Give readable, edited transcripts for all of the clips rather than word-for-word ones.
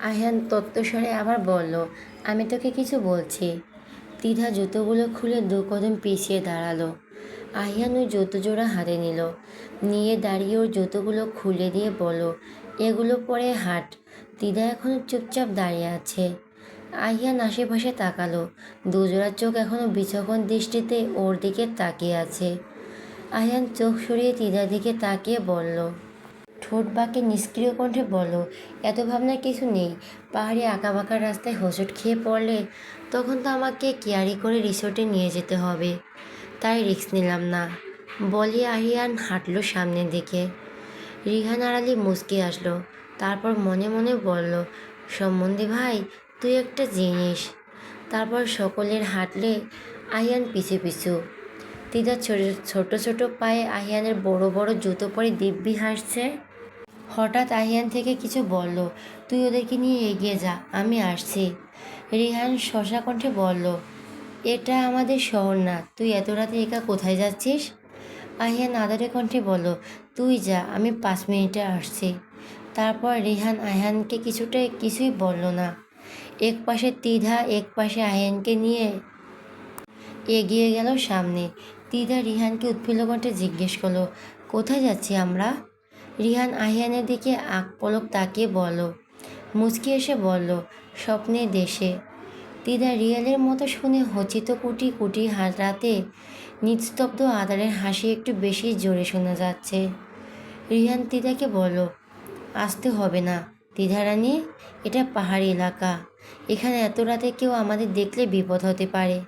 আহ্যান তত্ত্বস্বরে আবার বলল, আমি তোকে কিছু বলছি। তিধা জুতোগুলো খুলে দু কদম পিছিয়ে দাঁড়ালো। আহিয়ান ওই জুতো জোড়া হাতে নিল, নিয়ে দাঁড়িয়ে ওর জুতোগুলো খুলে দিয়ে বলল, এগুলো পরে হাঁট। তিধা এখনো চুপচাপ দাঁড়িয়ে আছে। আহিয়ান আশেপাশে তাকালো, দুজোড়া চোখ এখনো বিচক্ষণ দৃষ্টিতে ওর দিকে তাকিয়ে আছে। আহিয়ান চোখ সরিয়ে তিধার দিকে তাকিয়ে বলল, ঠোঁট বাঁকে নিষ্ক্রিয় কণ্ঠে বলল, এত ভাবনার কিছু নেই। পাহাড়ি আঁকাবাঁকা রাস্তায় হোঁচট খেয়ে পড়লে তখন তো আমাকে কেয়ারি করে রিসোর্টে নিয়ে যেতে হবে, তাই রিস্ক নিলাম না। বলি আহিয়ান হাঁটলো সামনের দিকে। রিহান আড়ালি মুচকে আসলো, তারপর মনে মনে বলল, সম্বন্ধী ভাই তুই একটা জিনিস। তারপর সকলের হাঁটলে আহিয়ান পিছু পিছু। তিধা ছোট ছোট পায়ে আহিয়ানের বড় বড় জুতো পরে দিব্যি হাসছে। হঠাৎ আহিয়ান থেকে কিছু বলল, তুই ওদেরকে নিয়ে এগিয়ে যা, আমি আসছি। রিহান শশা কণ্ঠে বলল, এটা আমাদের শহর না, তুই এত রাতে একা কোথায় যাচ্ছিস? আহিয়ান আদরে কণ্ঠে বলল, তুই যা, আমি 5 মিনিটে আসছি। তারপর রিহান আহিয়ানকে কিছুই বলল না। এক পাশে তিধা, এক পাশে আহিয়ানকে নিয়ে এগিয়ে গেল সামনে। তিধা রিহানকে উৎফুল্ল কণ্ঠে জিজ্ঞেস করলো, কোথায় যাচ্ছি আমরা? রিহান আহিয়ানের দিকে আঁক পলক তাকিয়ে মুচকি এসে বলল, স্বপ্নের দেশে। তিধা রিয়ালের মতো শুনে হচিত কুটি কুটি রাতে নিস্তব্ধ আধারের হাসি একটু বেশি জোরে শোনা যাচ্ছে। রিহান তিধাকে বলল, আসতে হবে না তিধা রানী, এটা পাহাড়ি এলাকা, এখানে এত রাতে কেউ আমাদের দেখলে বিপদ হতে পারে।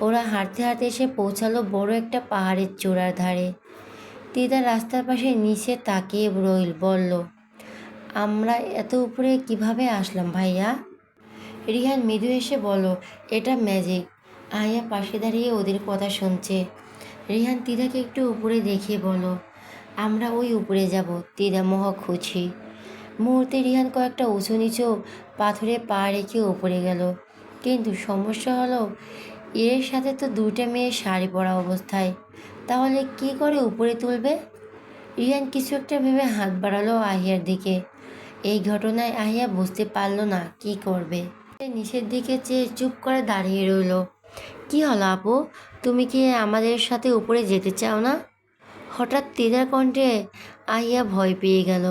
ওরা হাঁটতে হাঁটতে এসে পৌঁছালো বড় একটা পাহাড়ের চূড়ার ধারে। তিধা রাস্তার পাশে নিচে তাকিয়ে বলল, আমরা এত উপরে কিভাবে আসলাম ভাইয়া? রিহান মৃদু এসে বলল, এটা ম্যাজিক। আয়া পাশে দাঁড়িয়ে ওদের কথা শুনছে। রিহান তিধাকে একটু উপরে দেখিয়ে বলল, আমরা ওই উপরে যাব। তিধা মহা খুশি। মুহূর্তে রিহান কয়েকটা উঁচু নিচু পাথরে পা রেখে উপরে গেল। কিন্তু সমস্যা হলো, এর সাথে তো 2টা মেয়ে শাড়ি পরা অবস্থায়, তাহলে কি করে উপরে তুলবে? রিহান কিছু একটা ভেবে হাত বাড়ালো আহিয়ার দিকে। এই ঘটনায় আহিয়া বুঝতে পারল না কি করবে। নিচের দিকে চেয়ে চুপ করে দাঁড়িয়ে রইল। কি হলো আপু, তুমি কি আমাদের সাথে উপরে যেতে চাও না? হঠাৎ তিধার কণ্ঠে আহিয়া ভয় পেয়ে গেল।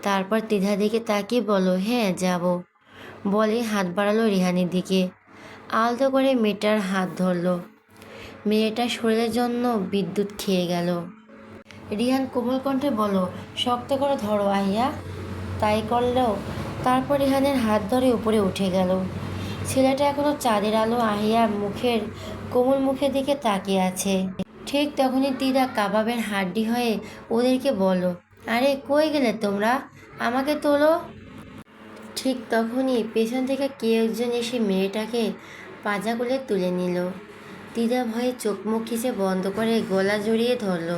তারপর তিধার দিকে তাকিয়ে বলল, হ্যাঁ যাব। বলে হাত বাড়ালো রিহানের দিকে। আলতো করে মেয়েটার হাত ধরল। মেয়েটার শরীরের জন্য বিদ্যুৎ খেয়ে গেল। রিহান কোমল কণ্ঠে বলল, শক্ত করে ধরো আহিয়া। তাই করলেও। তারপর রিহানের হাত ধরে উপরে উঠে গেল। ছেলেটা এখনো চাঁদের আলো আহিয়ার কোমল মুখের দিকে তাকিয়ে আছে। ঠিক তখনই তিধা কাবাবের হাড্ডি হয়ে ওদেরকে বলল, আরে কই গেলে তোমরা, আমাকে তোলো। ঠিক তখনই পেছন থেকে কেউ একজন এসে মেয়েটাকে পাজা কোলে তুলে নিল। তিধা ভয়ে চোখ মুখ খিচে বন্ধ করে গলা জড়িয়ে ধরল।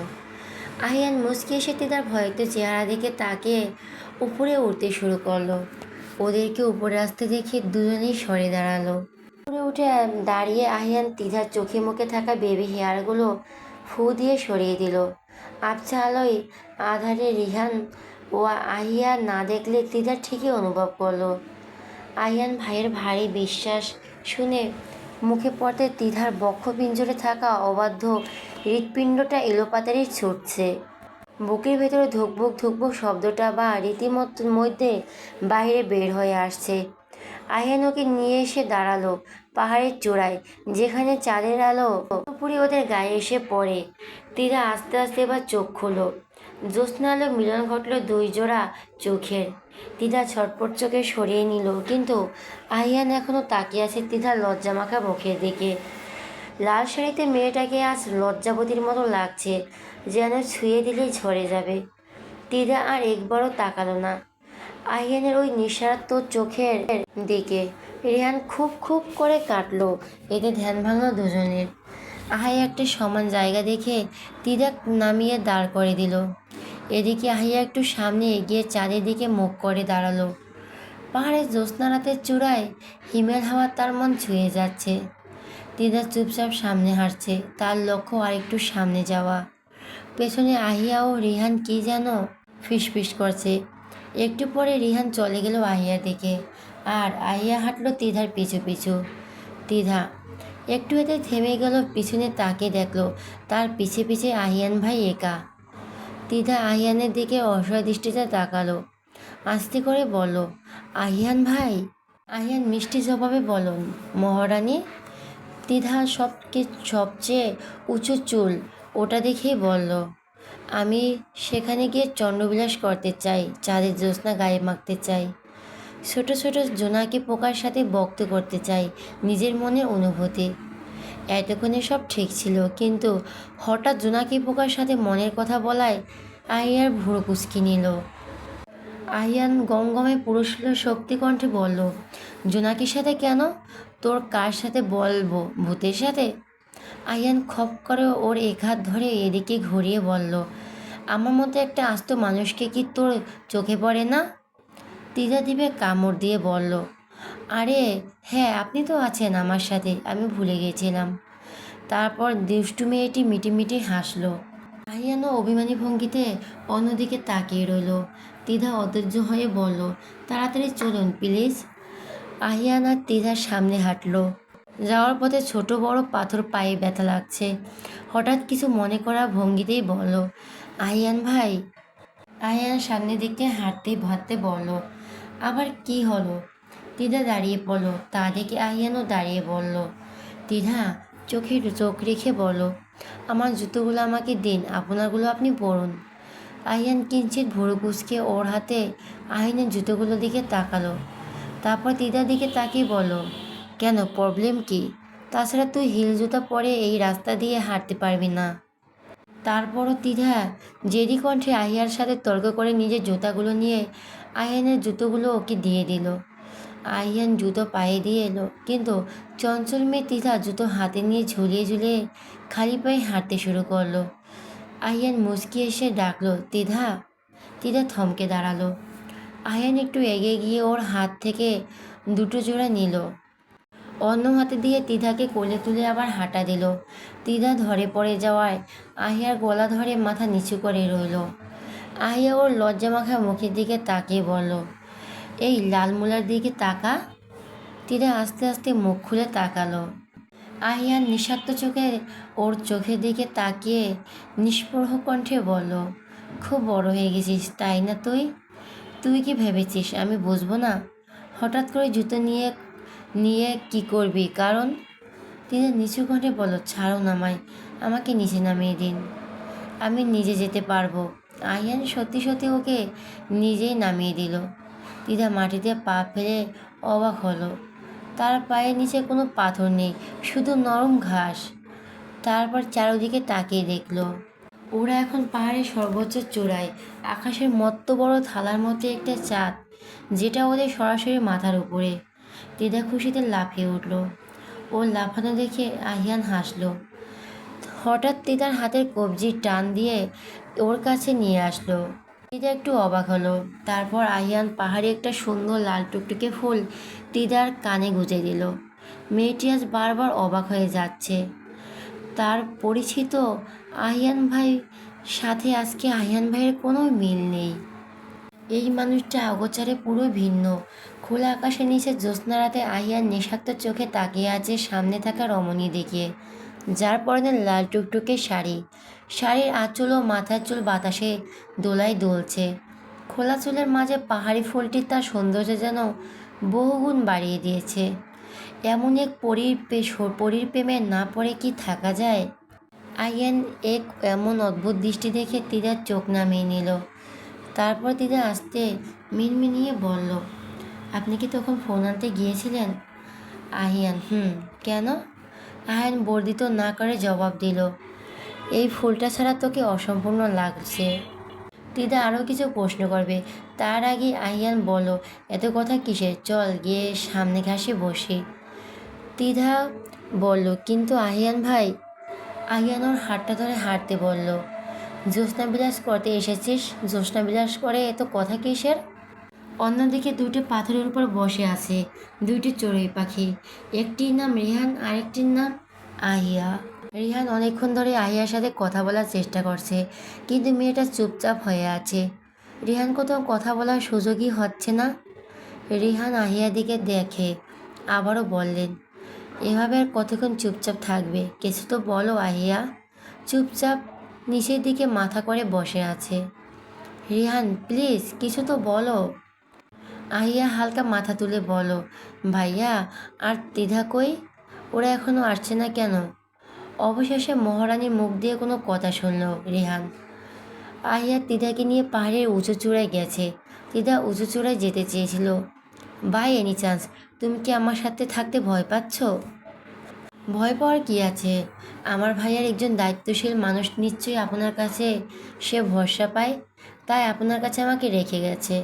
আহিয়ান মুচকি এসে তিধার ভয়তে চেহারা দিকে তাকিয়ে উপরে উঠতে শুরু করলো। ওদেরকে উপরে আসতে দেখে দুজনেই সরে দাঁড়ালো। উপরে উঠে দাঁড়িয়ে আহিয়ান তিধার চোখে মুখে থাকা বেবি হেয়ারগুলো ফু দিয়ে সরিয়ে দিল। আবছা আলোয় আধারে রিহান ও আহিয়া না দেখলে তিধা ঠিকই অনুভব করলো। আহিয়ান ভাইয়ের ভারী বিশ্বাস শুনে মুখে পড়তে তিধার বক্ষপিঞ্জরে থাকা অবাধ্য হৃৎপিণ্ডটা এলোপাতাড়ি ছুটছে। বুকের ভেতরে ধুকবুক ধুকবুক শব্দটা বা রীতিমতো মধ্যে বাইরে বের হয়ে আসছে। আহিয়ান ওকে নিয়ে এসে দাঁড়ালো পাহাড়ের চূড়ায়, যেখানে চাঁদের আলো পুরোপুরি ওদের গায়ে এসে পড়ে। তিধা আস্তে আস্তে এবার চোখ খুলো। জ্যোৎস্না আলো মিলন ঘটল 2 জোড়া চোখের। তিধা ছটপট চোখে সরিয়ে নিল, কিন্তু আহিয়ান এখনো তাকিয়ে আছে তিধার লজ্জামাখা মুখের দিকে। লাল শাড়িতে মেয়েটাকে আজ লজ্জাবতীর মতো লাগছে, যেন ছুঁয়ে দিলেই ঝরে যাবে। তিধা আর একবারও তাকালো না আহিয়ানের ওই নিঃস্বার্থ চোখের দিকে। রিহান খুব খুব করে কাটলো, এতে ধ্যান ভাঙল দুজনের। আহিয়া একটা সমান জায়গা দেখে তিধা নামিয়ে দাঁড় করে দিল। এদিকে আহিয়া একটু সামনে এগিয়ে চাঁদের দিকে মুখ করে দাঁড়ালো। পাহাড়ের জ্যোৎস্না রাতের চূড়ায় হিমেল হাওয়া তার মন ছুঁয়ে যাচ্ছে। তিধা চুপচাপ সামনে হাঁটছে, তার লক্ষ্য আরেকটু সামনে যাওয়া। পেছনে আহিয়া ও রিহান কি যেন ফিসফিস করছে। একটু পরে রিহান চলে গেল আহিয়ার দিকে, আর আহিয়া হাঁটলো তিধার পিছু পিছু। তিধা একটু এতে থেমে গেল, পিছনে তাকিয়ে দেখলো তার পিছে পিছে আহিয়ান ভাই একা। তিধা আহিয়ানের দিকে অসহায় দৃষ্টিতে তাকালো, আস্তে করে বলল, আহিয়ান ভাই। আহিয়ান মিষ্টি জবাবে বলল, মহারানী। তিধা সবচেয়ে উঁচু চুল, ওটা দেখেই বলল, আমি সেখানে গিয়ে চন্দ্রবিলাস করতে চাই, চাঁদের জ্যোৎস্না গায়ে মাখতে চাই, ছোট ছোট জোনাকি পোকার সাথে বক্ত করতে চাই নিজের মনের অনুভূতি। এতক্ষণে সব ঠিক ছিল, কিন্তু হঠাৎ জোনাকি পোকার সাথে মনের কথা বলায় আহিয়ার ভুরু কুঁচকে নিল। আহিয়ান গমগমে পুরুষের শক্তি কণ্ঠে বলল, জোনাকির সাথে কেন? তোর কার সাথে বলবো, ভূতের সাথে? আহিয়ান খপ করে ওর এক হাত ধরে এদিকে ঘুরিয়ে বলল, আমার মতো একটা আস্ত মানুষকে কি তোর চোখে পড়ে না? তিধা দিবে কামড় দিয়ে বলল, আরে হ্যাঁ, আপনি তো আছেন আমার সাথে, আমি ভুলে গেছিলাম। তারপর দুষ্টু মেয়েটি মিটিমিটি হাসলো। আহিয়ানও অভিমানী ভঙ্গিতে অন্যদিকে তাকিয়ে রইল। তিধা অধৈর্য হয়ে বলল, তাড়াতাড়ি চলুন প্লিজ। আহিয়ান আর তিধার সামনে হাঁটলো। যাওয়ার পথে ছোট বড় পাথর পায়ে ব্যথা লাগছে। হঠাৎ কিছু মনে করা ভঙ্গিতেই বলল, আহিয়ান ভাই। আহিয়ান সামনের দিকে হাঁটতে ভাবতে বলল, আবার কি হলো? তিধা দাঁড়িয়ে পড়ল, তা দেখে আহিয়ানও দাঁড়িয়ে বলল। তিধা চোখে চোখ রেখে বলল, আমার জুতোগুলো আমাকে দিন, আপনারগুলো আপনি পরুন। আহিয়ান কিঞ্চিত ভুরু কুঁচকে ওর হাতে আহিনের জুতোগুলোর দিকে তাকালো। তারপর তিধার দিকে তাকিয়ে বলল, কেন, প্রবলেম কি? তাছাড়া তুই হিল জুতা পরে এই রাস্তা দিয়ে হাঁটতে পারবি না। তারপরও তিধা জেদি কণ্ঠে আহিয়ার সাথে তর্ক করে নিজের জুতাগুলো নিয়ে আহিয়ানের জুতোগুলো ওকে দিয়ে দিল। আহিয়ান জুতো পায়ে দিয়ে এলো, কিন্তু চঞ্চল মেয়ে তিধা জুতো হাতে নিয়ে ঝুলিয়ে ঝুলিয়ে খালি পায়ে হাঁটতে শুরু করলো। আহিয়ান মুচকি এসে ডাকলো, তিধা। তিধা থমকে দাঁড়ালো। আহিয়ান একটু এগিয়ে গিয়ে ওর হাত থেকে দুটো জোড়া নিল, অন্য হাতে দিয়ে তিধাকে কোলে তুলে আবার হাঁটা দিল। তিধা ধরে পড়ে যাওয়ায় আহিয়ার গলা ধরে মাথা নিচু করে রইল। আহিয়া ওর লজ্জামাখা মুখের দিকে তাকিয়ে বলল, এই লালমুলার দিকে তাকা। তিধা আস্তে আস্তে মুখ খুলে তাকালো। আহিয়ান নিঃস্বার্থ চোখে ওর চোখের দিকে তাকিয়ে নিষ্প্রহ কণ্ঠে বলল, খুব বড় হয়ে গেছিস তাই না তুই? তুই কি ভেবেছিস আমি বুঝবো না? হঠাৎ করে জুতো নিয়ে নিয়ে কি করবি? কারণ তিনি নিচু কণ্ঠে বলল, ছাড়ো নামায়, আমাকে নিচে নামিয়ে দিন, আমি নিজে যেতে পারবো। আহিয়ান সত্যি সত্যি ওকে নিজেই নামিয়ে দিল। তিধা মাটিতে পা ফেলে অবাক হলো। তার পায়ের নিচে কোনো পাথর নেই, শুধু নরম ঘাস। তারপর চারদিকে তাকিয়ে দেখলো, ওরা এখন পাহাড়ের সর্বোচ্চ চূড়ায়, আকাশের মস্ত বড় থালার মধ্যে একটা চাঁদ, যেটা ওদের সরাসরি মাথার উপরে। তিধা খুশিতে লাফিয়ে উঠল। ওর লাফানো দেখে আহিয়ান হাসলো। হঠাৎ তিধার হাতের কবজি টান দিয়ে ওর কাছে নিয়ে আসলো। তিধা একটু অবাক হলো। তারপর আহিয়ান পাহাড়ে একটা সুন্দর লাল টুকটুকে ফুল তিধার কানে গুঁজে দিল। মেয়েটি আজ বারবার অবাক হয়ে যাচ্ছে। তার পরিচিত আহিয়ান ভাই সাথে আজকে আহিয়ান ভাইয়ের কোনো মিল নেই। এই মানুষটা অগোচরে পুরো ভিন্ন। খোলা আকাশের নিচে জ্যোৎস্না রাতে আহিয়ান নেশাক্ত চোখে তাকিয়ে আছে সামনে থাকা রমণী দেখিয়ে, যার পরনে লাল টুকটুকে শাড়ি। শাড়ির আঁচল ও মাথার চুল বাতাসে দোলায় দুলছে। খোলা চুলের মাঝে পাহাড়ি ফুলটি তার সৌন্দর্য যেন বহুগুণ বাড়িয়ে দিয়েছে। এমন এক পরীর প্রেমে না পড়ে কি থাকা যায়? আহিয়ান এক এমন অদ্ভুত দৃষ্টি দেখে তিধার চোখ নামিয়ে নিল। তারপর তিধা আস্তে মিনমিনিয়ে বলল, আপনি কি তখন ফোন আনতে গিয়েছিলেন? আহিয়ান, কেন? আহিয়ান বর্ধিত না করে জবাব দিল, এই ফুলটা ছাড়া তোকে অসম্পূর্ণ লাগছে। তিধা আরও কিছু প্রশ্ন করবে, তার আগে আহিয়ান বলল, এত কথা কিসের, চল গিয়ে সামনে ঘাসে বসি। তিধা বলল, কিন্তু আহিয়ান ভাই। আহিয়ান ওর হাতটা ধরে হাঁটতে বলল, জ্যোৎস্না বিলাস করতে এসেছিস, জ্যোৎস্না বিলাস করে এত কথা কিসের? অন্যদিকে দুটো পাথরের উপর বসে আছে দুইটি চড়ুই পাখি। একটির নাম রিহান, আরেকটির নাম আহিয়া। রিহান অনেকক্ষণ ধরে আহিয়ার সাথে কথা বলার চেষ্টা করছে, কিন্তু মেয়েটা চুপচাপ হয়ে আছে। রিহান কোথাও কথা বলার সুযোগই হচ্ছে না। রিহান আহিয়ার দিকে দেখে, আবারও বললেন, এভাবে আর কতক্ষণ চুপচাপ থাকবে? কিছু তো বলো আহিয়া। চুপচাপ নিচের দিকে মাথা করে বসে আছে। রিহান প্লিজ কিছু তো বলো। আহিয়া হালকা মাথা তুলে বলো, ভাইয়া আর দ্বিধা কই? ওরা এখনো আসছে না কেন? অবশেষে মহারানীর মুখ দিয়ে কোনো কথা শুনল রিহান। আহিয়া তিদাকে নিয়ে পাহাড়ের উঁচু চূড়ায় গেছে। তিদা উঁচু চূড়ায় যেতে চেয়েছিল। বাই এনি চান্স তুমি কি আমার সাথে থাকতে ভয় পাচ্ছ? ভয় পাওয়ার কি আছে? আমার ভাইয়ার একজন দায়িত্বশীল মানুষ, নিশ্চয়ই আপনার কাছে সে ভরসা পায়, তাই আপনার কাছে আমাকে রেখে গেছে।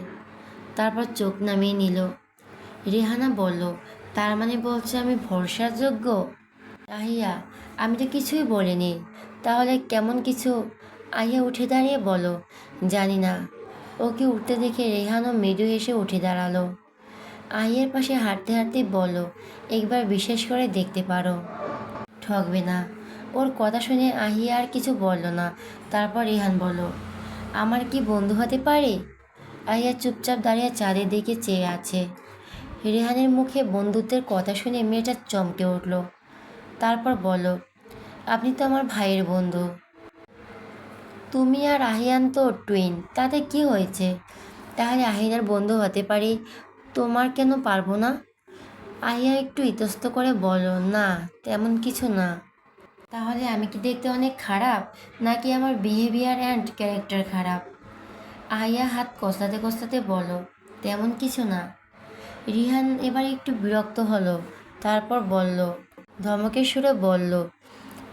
তারপর চোখ নামিয়ে নিল। রেহানা বলল, তার মানে বলছে আমি ভরসার যোগ্য? আহিয়া, আমি তো কিছুই বলিনি। তাহলে কেমন কিছু? আহিয়া উঠে দাঁড়িয়ে বলো, জানি না। ওকে উঠতে দেখে রেহানও মৃদু হেসে উঠে দাঁড়ালো। আহিয়ার পাশে হাঁটতে হাঁটতে বলল, একবার বিশেষ করে দেখতে পারো, ঠকবে না। ওর কথা শুনে আহিয়া আর কিছু বলল না। তারপর রেহান বলল, আমার কি বন্ধু হতে পারে? আহিয়া চুপচাপ দাঁড়িয়ে চাঁদের দিকে চেয়ে আছে। রেহানের মুখে বন্ধুত্বের কথা শুনে মেয়েটা চমকে উঠল। তারপর বলল, আপনি তো আমার ভাইয়ের বন্ধু। তুমি আর আহিয়ান তো টুইন, তাতে কি হয়েছে? তাহলে আহিনার বন্ধু হতে পারি, তোমার কেন পারবো না? আহিয়া একটু ইতস্ত করে বলল, না তেমন কিছু না। তাহলে আমি কি দেখতে অনেক খারাপ, নাকি আমার বিহেভিয়ার অ্যান্ড ক্যারেক্টার খারাপ? আহিয়া হাত কষলাতে কষলাতে বলল, তেমন কিছু না। রিহান এবার একটু বিরক্ত হলো। তারপর বলল, ধমকের সুরে বলল।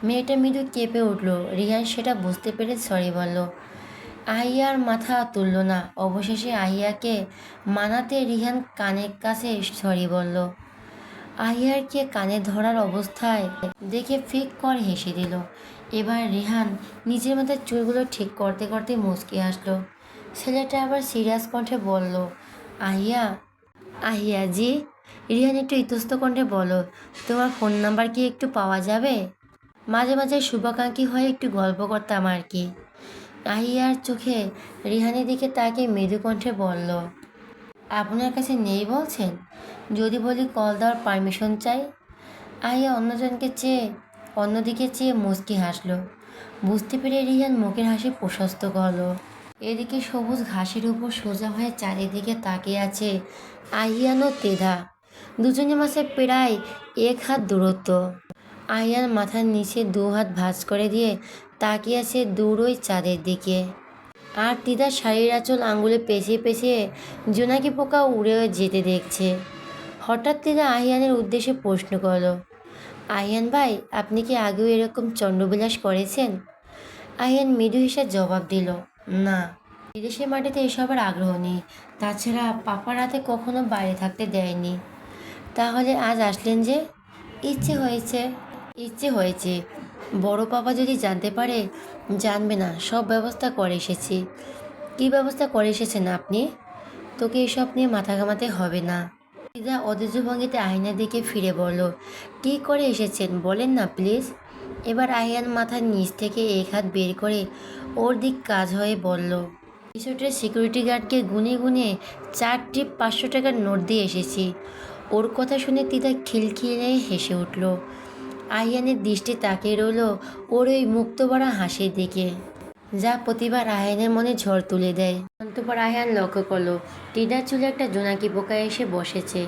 মেয়েটা মৃদু কেঁপে উঠল। রিহান সেটা বুঝতে পেরে সরি বলল। আহিয়ার মাথা তুলল না। অবশেষে আহিয়াকে মানাতে রিহান কানের কাছে সরি বলল। আহিয়ারকে কানে ধরার অবস্থায় দেখে ফিক করে হেসে দিল। এবার রিহান নিজের মাথার চুলগুলো ঠিক করতে করতে মুচকি আসলো। ছেলেটা আবার সিরিয়াস কণ্ঠে বলল, আহিয়া। আহিয়া জি। রিহান একটু ইতস্ত কণ্ঠে বলো, তোমার ফোন নাম্বার কি একটু পাওয়া যাবে? মাঝে মাঝে শুভাকাঙ্ক্ষী হয়ে একটু গল্প করতাম আর কি। আহিয়ার চোখে রিহানের দিকে তাকে মৃদু কণ্ঠে বলল, আপনার কাছে নেই বলছেন? যদি বলি কল দেওয়ার পারমিশন চাই? আহিয়া অন্যদিকে চেয়ে মুচকি হাসলো। বুঝতে পেরে রিহান মুখের হাসি প্রশস্ত করলো। এদিকে সবুজ ঘাসের উপর সোজা হয়ে চারিদিকে তাকিয়ে আছে আহিয়ান ও তেধা। দুজনের মাঝে প্রায় 1 হাত দূরত্ব। আহিয়ান মাথার নিচে 2 হাত ভাঁজ করে দিয়ে তাকিয়ে আছে দূর ওই চাঁদের দিকে। আর তিদার শাড়ির আঁচল আঙুলে পেঁচিয়ে পেঁচিয়ে জোনাকি পোকা উড়ে যেতে দেখছে। হঠাৎ তিদা আহিয়ানের উদ্দেশ্যে প্রশ্ন করলো, আহিয়ান ভাই, আপনি কি আগেও এরকম চন্দ্রবিলাস করেছেন? আহিয়ান মৃদু হেসে জবাব দিল, না, বিদেশের মাটিতে এসবের আগ্রহ নেই। তাছাড়া পাপার হাতে কখনো বাইরে থাকতে দেয়নি। তাহলে আজ আসলেন যে? ইচ্ছে হয়েছে। বড় পাপা যদি জানতে পারে? জানবে না, সব ব্যবস্থা করে এসেছি। কী ব্যবস্থা করে এসেছেন আপনি? তোকে এসব নিয়ে মাথা ঘামাতে হবে না। দিদা অধৈর্য ভঙ্গিতে আহিনার দিকে ফিরে বলল, কী করে এসেছেন বলেন না প্লিজ। এবার আহিয়ান মাথার নিচ থেকে 1 হাত বের করে ওর দিক কাজ হয়ে বলল, রিসোর্টের সিকিউরিটি গার্ডকে গুনে গুনে 4 ট্রিপ 500 টাকার নোট দিয়ে এসেছি। ওর কথা শুনে তিদা খিলখিলে হেসে উঠল। আহিয়ানের দৃষ্টি তাকিয়ে রইল ওর ওই মুক্ত ভরা হাসির দিকে, যা প্রতিবার আহিয়ানের মনে ঝড় তুলে দেয়। অন্তঃপর আহিয়ান লক্ষ্য করলো টিদার চুলে একটা জোনাকি পোকা এসে বসেছে।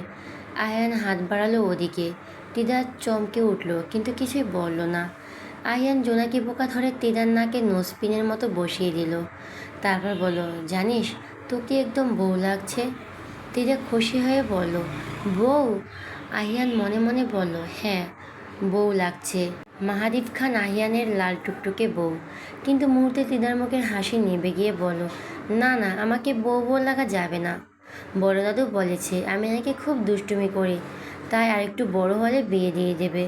আহিয়ান হাত বাড়ালো ওদিকে। টিদা চমকে উঠল, কিন্তু কিছুই বলল না। আহিয়ান জোনাকি পোকা ধরে টিদার নাকে নোজপিনের মতো বসিয়ে দিল। তারপর বলল, জানিস তোকে একদম বউ লাগছে। টিদা খুশি হয়ে বলল, বউ? আহিয়ান মনে মনে বলল, হ্যাঁ বউ লাগছে। মাহাদীপ খান আহিয়ানের লাল টুকটুকে বউ। কিন্তু মুহূর্তে তিদার মুখের হাসি নেবে গিয়ে বলল, না না, আমাকে বউ বউ লাগা যাবে না। বড় দাদু বলেছে আমি নাকি খুব দুষ্টুমি করি, তাই আরেকটু বড় হলে বিয়ে দিয়ে দেবে।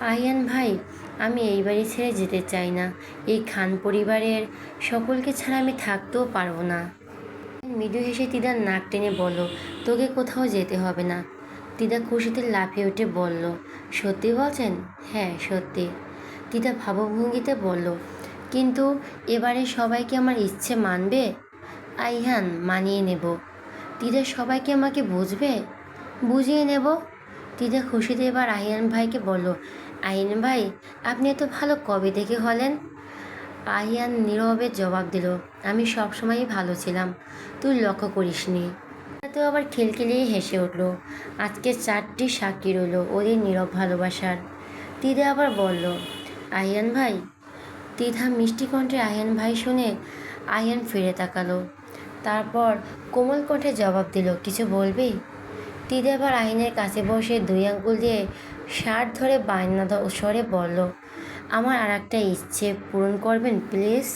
আহিয়ান ভাই, আমি এই বাড়ি ছেড়ে যেতে চাই না। এই খান পরিবারের সকলকে ছাড়া আমি থাকতেও পারবো না। মৃদু হেসে তিদার নাক টেনে বলল, তোকে কোথাও যেতে হবে না। তিদা খুশিতে লাফিয়ে উঠে বলল, সত্যি বলছেন? হ্যাঁ সত্যি। তিদা ভাবভঙ্গিতে বলল, কিন্তু এবারে সবাই কি আমার ইচ্ছে মানবে? আইহান, মানিয়ে নেব। তিদা সবাইকে আমাকে বুঝবে, বুঝিয়ে নেব। তিদা খুশিতে এবার আহিয়ান ভাইকে বলল, আহিয়ান ভাই, আপনি এত ভালো কবে থেকে হলেন? আহিয়ান নীরবে জবাব দিল, আমি সবসময়ই ভালো ছিলাম, তুই লক্ষ্য করিসনি। তো আবার খিলখিলিয়ে হেসে উঠল। আজকে 4টি সাক্ষী রইল ওদের নীরব ভালোবাসার। তিদা আবার বলল, আহিয়ান ভাই। তিধা মিষ্টি কণ্ঠে আহিয়ান ভাই শুনে আহিয়ান ফিরে তাকালো। তারপর কোমল কণ্ঠে জবাব দিল, কিছু বলবি? তিদা এবার আহিনের কাছে বসে 2 আঙ্গুল দিয়ে শার্ট ধরে বায়না স্বরে বলল, আমার আর একটা ইচ্ছে পূরণ করবেন প্লিজ?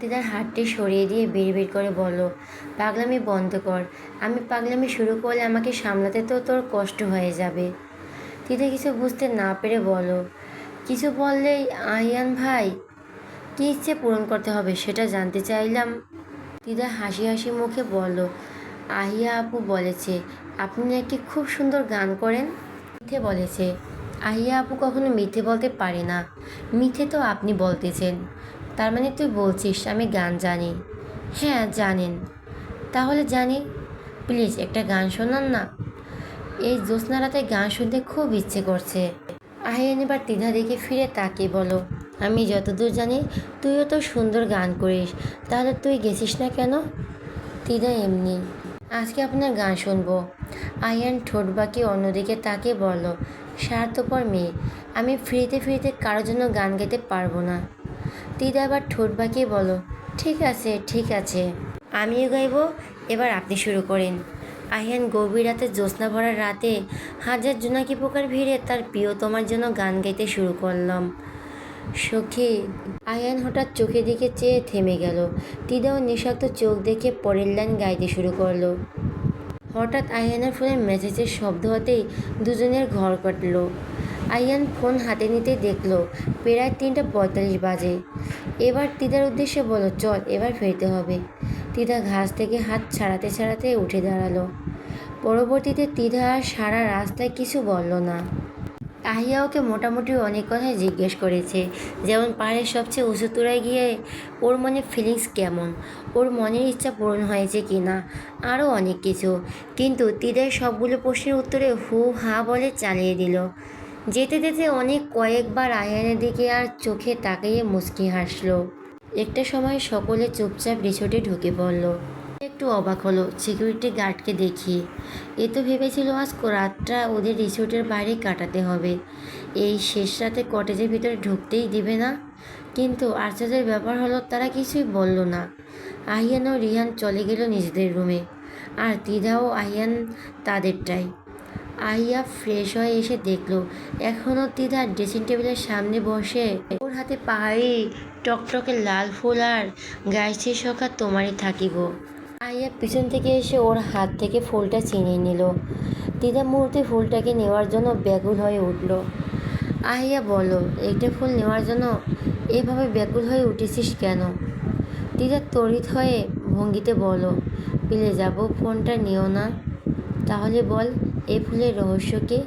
তিদার হাতটি সরিয়ে দিয়ে বিড়বিড় করে বলল, পাগলামি বন্ধ কর। আমি পাগলামি শুরু করলে আমাকে সামলাতে তো তোর কষ্ট হয়ে যাবে। তিদা কিছু বুঝতে না পেরে বলল, কিছু বললেই আহিয়ান ভাই, কী ইচ্ছে পূরণ করতে হবে সেটা জানতে চাইলাম। তিদা হাসি হাসি মুখে বলল, আহিয়া আপু বলেছে আপনি নাকি খুব সুন্দর গান করেন। মিথ্যে বলেছে। আহিয়া আপু কখনো মিথ্যে বলতে পারে না। মিথ্যে তো আপনি বলতেছেন। তার মানে তুই বলছিস আমি গান জানি? হ্যাঁ জানেন। তাহলে জানি, প্লিজ একটা গান শোনান না। এই জ্যোৎস্না রাতে গান শুনতে খুব ইচ্ছে করছে। আহিয়ান এবার তিধা দিকে ফিরে তাকিয়ে বলো, আমি যতদূর জানি তুইও তো সুন্দর গান করিস, তাহলে তুই গেছিস না কেন? তিধা, এমনি। আজকে আপনার গান শুনবো। আহিয়ান ঠোঁট বাঁকিয়ে অন্যদিকে তাকিয়ে বলল, স্বার্থপর মেয়ে, আমি ফ্রিতে ফ্রিতে কারোর জন্য গান গাইতে পারবো না। তিধা আবার ঠোঁট বাঁকিয়ে বলো, ঠিক আছে ঠিক আছে, আমিও গাইবো, এবার আপনি শুরু করেন। আহিয়ান গভীর রাতে জ্যোৎস্না ভরা রাতে হাজার জোনাকি পোকার ভিড়ে তার প্রিয়তমার জন্য গান গাইতে শুরু করলাম। সখী। আয়ান হঠাৎ চোখের দিকে চেয়ে থেমে গেল। তিদাও নিঃশব্দ চোখ দেখে পরের লাইন গাইতে শুরু করলো। হঠাৎ আয়ানের ফোনের মেসেজের শব্দ হতেই দুজনের ঘর কাটল। আয়ান ফোন হাতে নিতে দেখল প্রায় 3:45 বাজে। এবার তিদার উদ্দেশ্যে বলল, চল এবার ফিরতে হবে। তিদা ঘাস থেকে হাত ছাড়াতে ছাড়াতে উঠে দাঁড়ালো। পরবর্তীতে তিদা আর সারা রাস্তায় কিছু বলল না। আহিয়া ওকে মোটামুটি অনেক কথাই জিজ্ঞেস করেছে, যেমন পাহাড়ের সবচেয়ে উঁচু চূড়ায় গিয়ে ওর মনে ফিলিংস কেমন, ওর মনের ইচ্ছা পূরণ হয়েছে কি না, আরও অনেক কিছু। কিন্তু তিদার সবগুলো প্রশ্নের উত্তরে হু হা বলে চালিয়ে দিল। যেতে যেতে অনেক কয়েকবার আয়ানের দিকে আর চোখে তাকিয়ে মুচকি হাসলো। একটা সময় সকলে চুপচাপ রিসোর্টে ঢুকে পড়ল। একটু অবাক হলো সিকিউরিটি গার্ডকে দেখিয়ে। এ তো ভেবেছিল আজ রাতটা ওদের রিসোর্টের বাইরে কাটাতে হবে, এই শেষ রাতে কটেজের ভিতরে ঢুকতেই দিবে না। কিন্তু আশ্চর্যের ব্যাপার হলো তারা কিছুই বলল না। আহিয়ান ও রিহান চলে গেল নিজেদের রুমে, আর তিধা ও আহিয়ান তাদেরটাই। আহিয়া ফ্রেশ হয়ে এসে দেখলো এখনও তিধা ড্রেসিং টেবিলের সামনে বসে, ওর হাতে পাহাড়ি টকটকে লাল ফুল আর গাইছে সখা তোমারই থাকিব। আহিয়া পিছন থেকে এসে ওর হাত থেকে ফুলটা ছিনিয়ে নিল। তিধা মুহূর্তে ফুলটাকে নেওয়ার জন্য ব্যাকুল হয়ে উঠল। আহিয়া বলল, একটা ফুল নেওয়ার জন্য এভাবে ব্যাকুল হয়ে উঠেছিস কেন? তিধা তড়িৎ হয়ে ভঙ্গিতে বলল, প্লিজ যাবো, ফোনটা নিও না। তাহলে বল এই ফুলের রহস্য কী?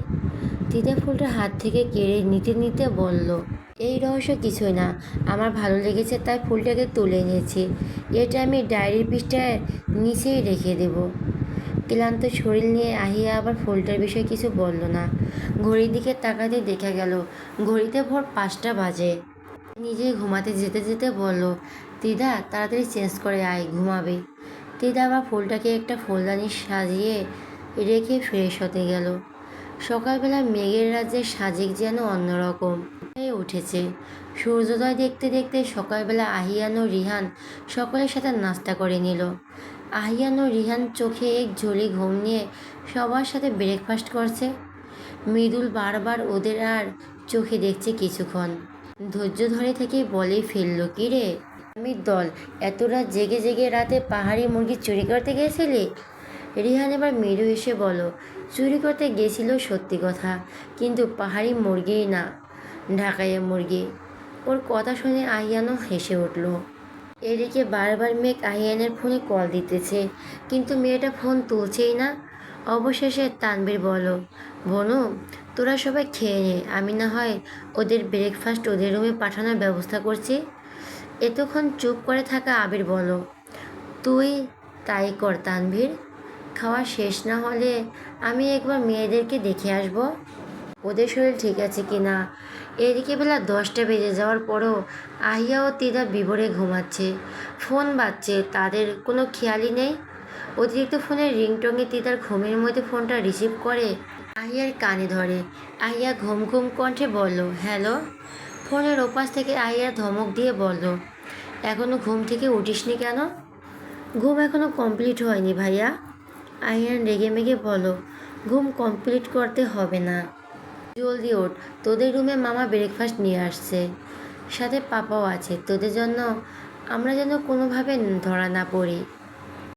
তিধা ফুলটা হাত থেকে কেড়ে নিতে নিতে বলল, এই রহস্য কিছুই না, আমার ভালো লেগেছে তাই ফুলটাকে তুলে নিয়েছি, এটা আমি ডায়েরির পৃষ্ঠায় নিচেই রেখে দেব। ক্লান্ত শরীর নিয়ে আহিয়া আবার ফুলটার বিষয়ে কিছু বলল না। ঘড়ির দিকে তাকাতে দেখা গেল ঘড়িতে ভোর 5টা বাজে। নিজে ঘুমাতে যেতে যেতে বলল, তিধা তাড়াতাড়ি চেঞ্জ করে আয়, ঘুমাবে। তিধা আবার ফুলটাকে একটা ফুলদানি সাজিয়ে রেখে ফ্রেশ হতে গেল। সকালবেলা মেঘের রাজ্যের সাজেক যেন অন্যরকম হয়ে উঠেছে। সূর্যোদয় দেখতে দেখতে সকালবেলা আহিয়ান ও রিহান সকলের সাথে নাস্তা করে নিল। আহিয়ান ও রিহান চোখে এক ঝুলি ঘুম নিয়ে সবার সাথে ব্রেকফাস্ট করছে। মৃদুল বারবার ওদের আর চোখে দেখছে কিছুক্ষণ, ধৈর্য ধরে থেকে বলেই ফেলল, কি রে আমি দল, এত রাত জেগে জেগে রাতে পাহাড়ি মুরগি চুরি করতে গেছিলি? রিহান এবার মৃদু হেসে বলো, চুরি করতে গেছিল সত্যি কথা, কিন্তু পাহাড়ি মুরগিই না, ঢাকাইয়া মুরগি। ওর কথা শুনে আহিয়ানও হেসে উঠল। এদিকে বারবার মেঘ আহিয়ানের ফোনে কল দিতেছে, কিন্তু মেয়েটা ফোন তুলছেই না। অবশেষে তানবীর বলো, বনু তোরা সবাই খেয়ে নে, আমি না হয় ওদের ব্রেকফাস্ট ওদের রুমে পাঠানোর ব্যবস্থা করছি। এতক্ষণ চুপ করে থাকা আবির বলো, তুই তাই কর তানভীর। খাওয়া শেষ না হলে আমি একবার মেয়েদেরকে দেখে আসব, ওদের শরীর ঠিক আছে কি না। এদিকে বেলা 10টা বেজে যাওয়ার পরও আহিয়া ও তিদা বিভোরে ঘুমাচ্ছে। ফোন বাজছে, তাদের কোনো খেয়ালই নেই। অতিরিক্ত ফোনের রিংটংয়ে তিদার ঘুমের মধ্যে ফোনটা রিসিভ করে আহিয়ার কানে ধরে। আহিয়া ঘুম ঘুম কণ্ঠে বলল, হ্যালো। ফোনের ওপাশ থেকে আহিয়া ধমক দিয়ে বলল, এখনো ঘুম থেকে উঠিসনি কেন? ঘুম এখনো কমপ্লিট হয়নি ভাইয়া। আহিয়ান রেগে মেগে বলো, ঘুম কমপ্লিট করতে হবে না, জলদি ওঠ। তোদের রুমে মামা ব্রেকফাস্ট নিয়ে আসছে, সাথে পাপাও আছে তোদের জন্য। আমরা যেন কোনোভাবে ধরা না পড়ি।